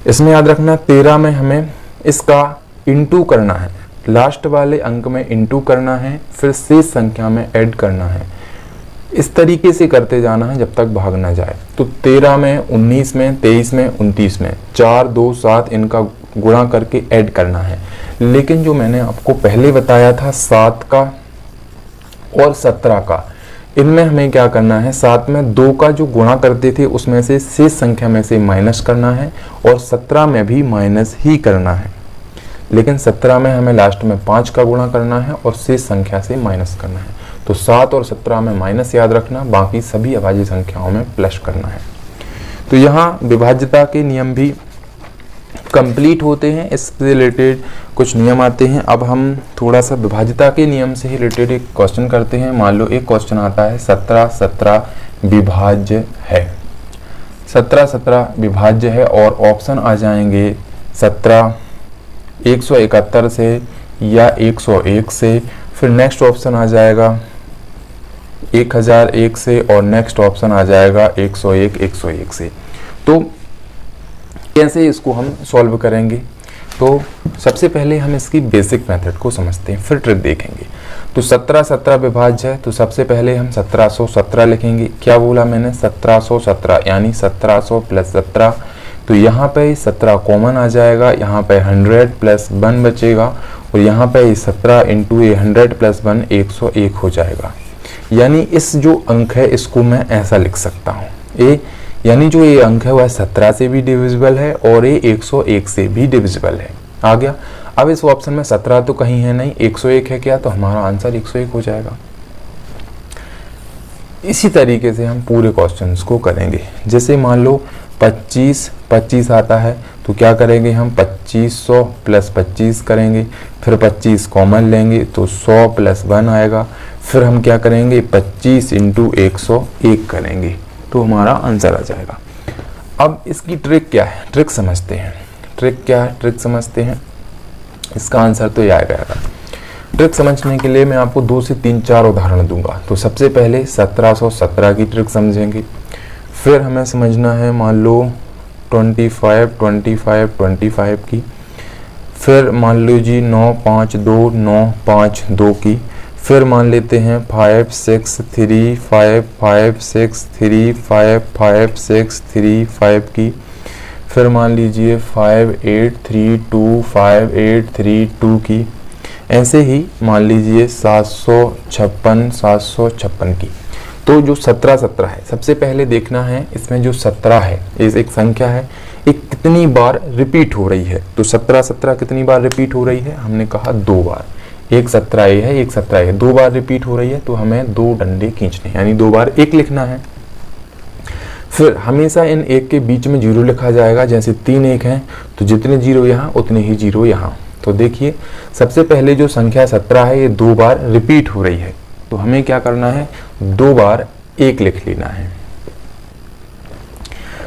इसमें याद रखना 13 में हमें इसका इंटू करना है, लास्ट वाले अंक में इंटू करना है, फिर शेष संख्या में ऐड करना है। इस तरीके से करते जाना है जब तक भाग ना जाए। तो 13 में, 19 में, 23 में, 29 में 4 2 7 इनका गुणा करके ऐड करना है। लेकिन जो मैंने आपको पहले बताया था 7 का और 17 का, इनमें हमें क्या करना है, 7 में 2 का जो गुणा करते थे उसमें से शेष संख्या में से माइनस करना है, और 17 में भी माइनस ही करना है। लेकिन 17 में हमें लास्ट में 5 का गुणा करना है और शेष संख्या से माइनस करना है। तो 7 और 17 में माइनस याद रखना, बाकी सभी अभाज्य संख्याओं में प्लस करना है। तो यहाँ विभाज्यता के नियम भी कंप्लीट होते हैं, इससे रिलेटेड कुछ नियम आते हैं। अब हम थोड़ा सा विभाज्यता के नियम से ही रिलेटेड एक क्वेश्चन करते हैं। मान लो एक क्वेश्चन आता है 17 विभाज्य है, 17 विभाज्य है और ऑप्शन आ जाएंगे 17 171 से या 101 से, फिर नेक्स्ट ऑप्शन आ जाएगा 1001 से और नेक्स्ट ऑप्शन आ जाएगा 101 से। तो कैसे इसको हम सॉल्व करेंगे? तो सबसे पहले हम इसकी बेसिक मेथड को समझते हैं, फिर ट्रिक देखेंगे। तो 17 विभाज्य है, तो सबसे पहले हम 1717 लिखेंगे। क्या बोला मैंने? 1717 यानी 1700 प्लस 17। तो यहाँ पे 17 कॉमन आ जाएगा, यहाँ पे 100 प्लस 1 बचेगा और यहाँ पे 17 इंटू 100 प्लस 1 101 हो जाएगा। यानी इस जो अंक है इसको मैं ऐसा लिख सकता हूँ, ए यानी जो ये अंक है वह 17 से भी डिविजिबल है और ये 101 से भी डिविजिबल है। आ गया। अब इस ऑप्शन में 17 तो कहीं है नहीं, 101 है क्या, तो हमारा आंसर 101 हो जाएगा। इसी तरीके से हम पूरे क्वेश्चंस को करेंगे। जैसे मान लो 25 आता है, तो क्या करेंगे हम 2500 प्लस 25 करेंगे, फिर 25 कॉमन लेंगे तो 100 प्लस 1 आएगा, फिर हम क्या करेंगे 25 इंटू 101 करेंगे, तो हमारा आंसर आ जाएगा। अब इसकी ट्रिक क्या है, ट्रिक समझते हैं। ट्रिक क्या है, ट्रिक समझते हैं। इसका आंसर तो ये आएगा। ट्रिक समझने के लिए मैं आपको 2 से 3-4 उदाहरण दूंगा। तो सबसे पहले 1717 की ट्रिक समझेंगे, फिर हमें समझना है मान लो 25 की, फिर मान लो जी 952 की, फिर मान लेते हैं 563 की, फिर मान लीजिए 5832 की, ऐसे ही मान लीजिए 756 की। तो जो 17 है, सबसे पहले देखना है इसमें जो 17 है, इस एक संख्या है, एक कितनी बार रिपीट हो रही है। तो 17 कितनी बार रिपीट हो रही है? हमने कहा 2 बार। एक 17 ये है, एक 17 है, 2 बार रिपीट हो रही है, तो हमें 2 डंडे खींचने यानी 2 बार 1 लिखना है। फिर हमेशा इन 1 के बीच में 0 लिखा जाएगा। जैसे 3 1 हैं तो जितने 0 यहाँ उतने ही 0 यहाँ। तो देखिए सबसे पहले जो संख्या 17 है ये 2 बार रिपीट हो रही है, तो हमें क्या करना है 2 बार 1 लिख लेना है।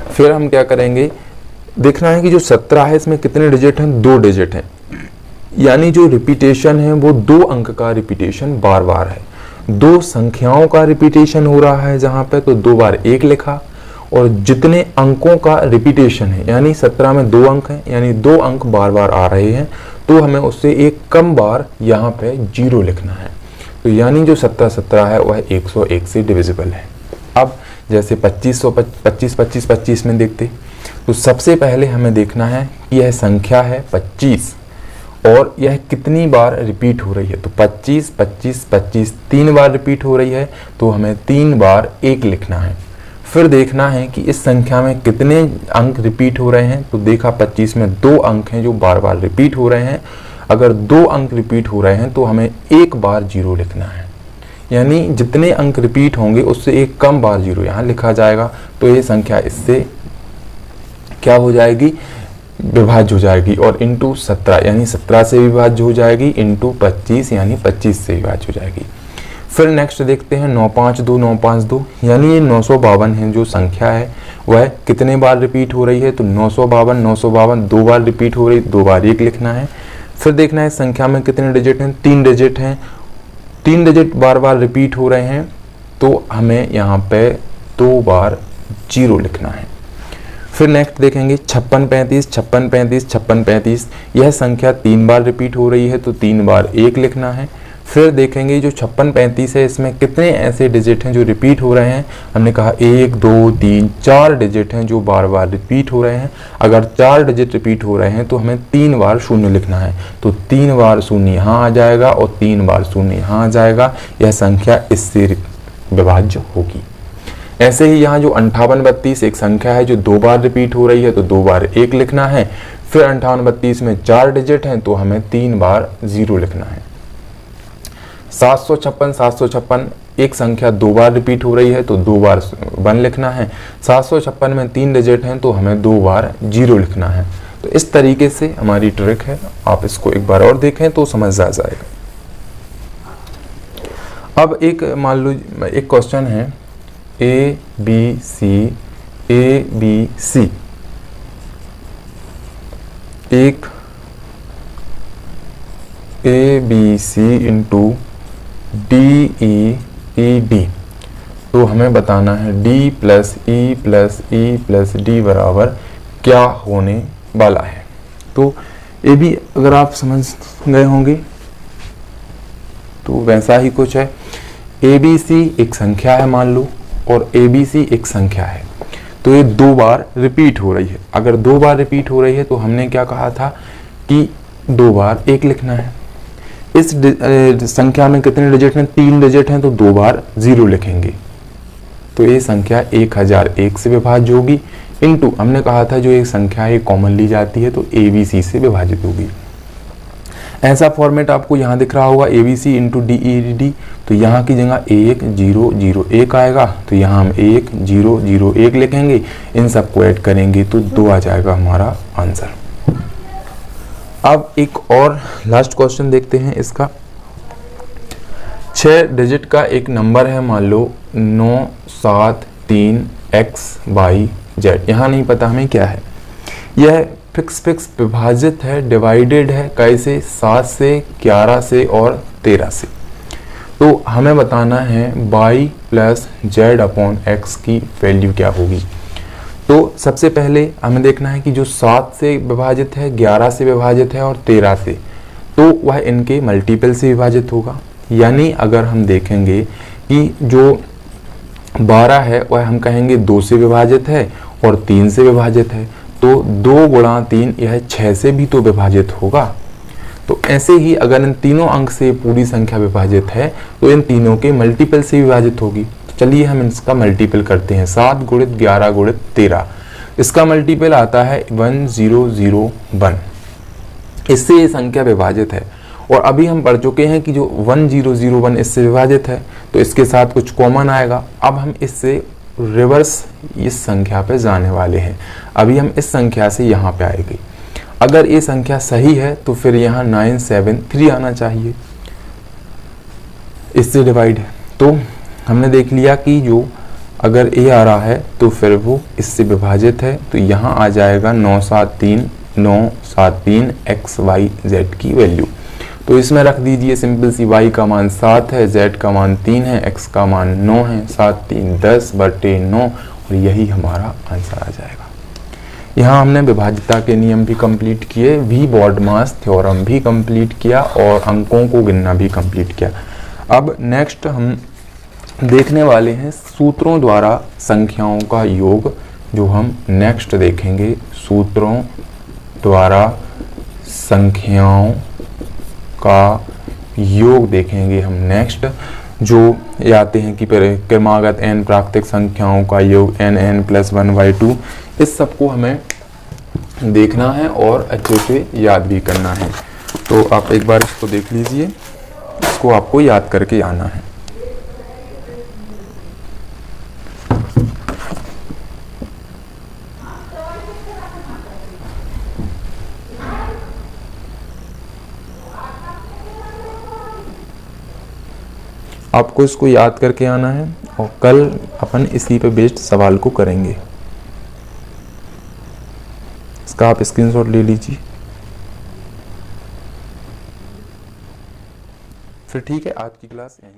फिर हम क्या करेंगे, देखना है कि जो 17 है इसमें कितने डिजिट हैं, 2 डिजिट हैं, यानी जो रिपीटेशन है वो 2 अंक का रिपीटेशन बार बार है। 2 संख्याओं का रिपीटेशन हो रहा है जहां पे, तो 2 बार 1 लिखा, और जितने अंकों का रिपीटेशन है यानी 17 में 2 अंक हैं यानी 2 अंक बार बार आ रहे हैं, तो हमें उससे एक कम बार यहाँ पे 0 लिखना है। तो यानी जो 17 है वह 101 से डिविजिबल है। अब जैसे 25 में देखते, तो सबसे पहले हमें देखना है कि यह संख्या है 25 और यह कितनी बार रिपीट हो रही है। तो 25 3 बार रिपीट हो रही है, तो हमें 3 बार 1 लिखना है। फिर देखना है कि इस संख्या में कितने अंक रिपीट हो रहे हैं। तो देखा 25 में 2 अंक हैं जो बार बार रिपीट हो रहे हैं। अगर 2 अंक रिपीट हो रहे हैं तो हमें 1 बार 0 लिखना है, यानी जितने अंक रिपीट होंगे उससे एक कम बार 0 यहाँ लिखा जाएगा। तो ये संख्या इससे क्या हो जाएगी, विभाज्य हो जाएगी, और इंटू 17 यानी 17 से विभाज्य हो जाएगी, इंटू 25 यानी 25 से विभाज्य हो जाएगी। फिर नेक्स्ट देखते हैं 952 यानी ये 952 है जो संख्या है वह कितने बार रिपीट हो रही है। तो 952 2 बार रिपीट हो रही, 2 बार 1 लिखना है। फिर देखना है संख्या में कितने डिजिट हैं, 3 डिजिट हैं, 3 डिजिट बार बार रिपीट हो रहे हैं, तो हमें यहाँ पे 2 बार 0 लिखना है। फिर नेक्स्ट देखेंगे 5635 यह संख्या 3 बार रिपीट हो रही है, तो 3 बार 1 लिखना है। फिर देखेंगे जो 5635 है इसमें कितने ऐसे डिजिट हैं जो रिपीट हो रहे हैं। हमने कहा 1 2 3 4 डिजिट हैं जो बार बार रिपीट हो रहे हैं। अगर 4 डिजिट रिपीट हो रहे हैं तो हमें 3 बार 0 लिखना है, तो 3 बार 0 यहाँ आ जाएगा और 3 बार 0 यहाँ आ जाएगा। यह संख्या इससे विभाज्य होगी। ऐसे ही यहाँ जो 5832 एक संख्या है जो 2 बार रिपीट हो रही है, तो 2 बार 1 लिखना है। फिर 5832 में 4 डिजिट हैं, तो हमें 3 बार 0 लिखना है। 756 एक संख्या 2 बार रिपीट हो रही है तो 2 बार 1 लिखना है। 756 में 3 डिजिट हैं तो हमें 2 बार 0 लिखना है। तो इस तरीके से हमारी ट्रिक है, आप इसको एक बार और देखें तो समझ आ जाएगा। अब एक मान लो एक क्वेश्चन है ए बी सी एक A B C into D E D, तो हमें बताना है डी प्लस ई डी बराबर क्या होने वाला है। तो ये भी अगर आप समझ गए होंगे तो वैसा ही कुछ है। ए बी सी एक संख्या है मान लो, और ए बी सी एक संख्या है, तो ये 2 बार रिपीट हो रही है। अगर 2 बार रिपीट हो रही है तो हमने क्या कहा था कि 2 बार 1 लिखना है। इस संख्या में कितने डिजिट हैं? 3 डिजिट हैं, तो 2 बार 0 लिखेंगे। तो ये संख्या 1001 से विभाज्य होगी, इनटू हमने कहा था जो एक संख्या है कॉमन ली जाती है तो ए बी सी से विभाजित होगी। ऐसा फॉर्मेट आपको यहाँ दिख रहा होगा, A B C into D E D, तो यहाँ की जगह 1 0 0 1 आएगा, तो यहाँ हम 1 0 0 1 लिखेंगे, इन सबको ऐड करेंगे तो 2 आ जाएगा हमारा आंसर। अब एक और लास्ट क्वेश्चन देखते हैं इसका। 6 डिजिट का एक नंबर है मान लो 973 XYZ, यहाँ नहीं पता हमें क्या है। यह फिक्स विभाजित है, डिवाइडेड है कैसे? 7 से, 11 से और 13 से। तो हमें बताना है y plus Z upon x की वैल्यू क्या होगी। तो सबसे पहले हमें देखना है कि जो 7 से विभाजित है, 11 से विभाजित है और 13 से, तो वह इनके मल्टीपल से विभाजित होगा। यानी अगर हम देखेंगे कि जो 12 है वह हम कहेंगे 2 से विभाजित है और 3 से विभाजित है, तो 2 गुणा 3 यह 6 से भी तो विभाजित होगा। तो ऐसे ही अगर इन तीनों अंक से पूरी संख्या विभाजित है तो इन तीनों के मल्टीपल से विभाजित होगी। तो चलिए हम इसका मल्टीपल करते हैं। 7 गुणित 11 गुणित 13, इसका मल्टीपल आता है 1001। इससे ये संख्या विभाजित है। और अभी हम पढ़ चुके हैं कि जो 1001 इससे विभाजित है तो इसके साथ कुछ कॉमन आएगा। अब हम इससे रिवर्स इस संख्या पे जाने वाले हैं। अभी हम इस संख्या से यहाँ पे आएंगे। अगर ये संख्या सही है तो फिर यहाँ 973 आना चाहिए, इससे डिवाइड है। तो हमने देख लिया कि जो अगर ए आ रहा है तो फिर वो इससे विभाजित है, तो यहाँ आ जाएगा 973 XYZ की वैल्यू। तो इसमें रख दीजिए सिंपल सी, y का मान 7 है, z का मान 3 है, x का मान 9 है, 7 3 10/9, और यही हमारा आंसर आ जाएगा। यहाँ हमने विभाज्यता के नियम भी कंप्लीट किए, वी बॉडमास थ्योरम भी कंप्लीट किया और अंकों को गिनना भी कंप्लीट किया। अब नेक्स्ट हम देखने वाले हैं सूत्रों द्वारा संख्याओं का योग, जो हम नेक्स्ट देखेंगे। सूत्रों द्वारा संख्याओं का योग देखेंगे हम नेक्स्ट, जो ये आते हैं कि क्रमागत n प्राकृतिक संख्याओं का योग n + 1/2। इस सबको हमें देखना है और अच्छे से याद भी करना है। तो आप एक बार इसको देख लीजिए, इसको आपको याद करके आना है। आपको इसको याद करके आना है और कल अपन इसी पे बेस्ड सवाल को करेंगे। इसका आप स्क्रीनशॉट ले लीजिए। फिर ठीक है, आज की क्लास यहीं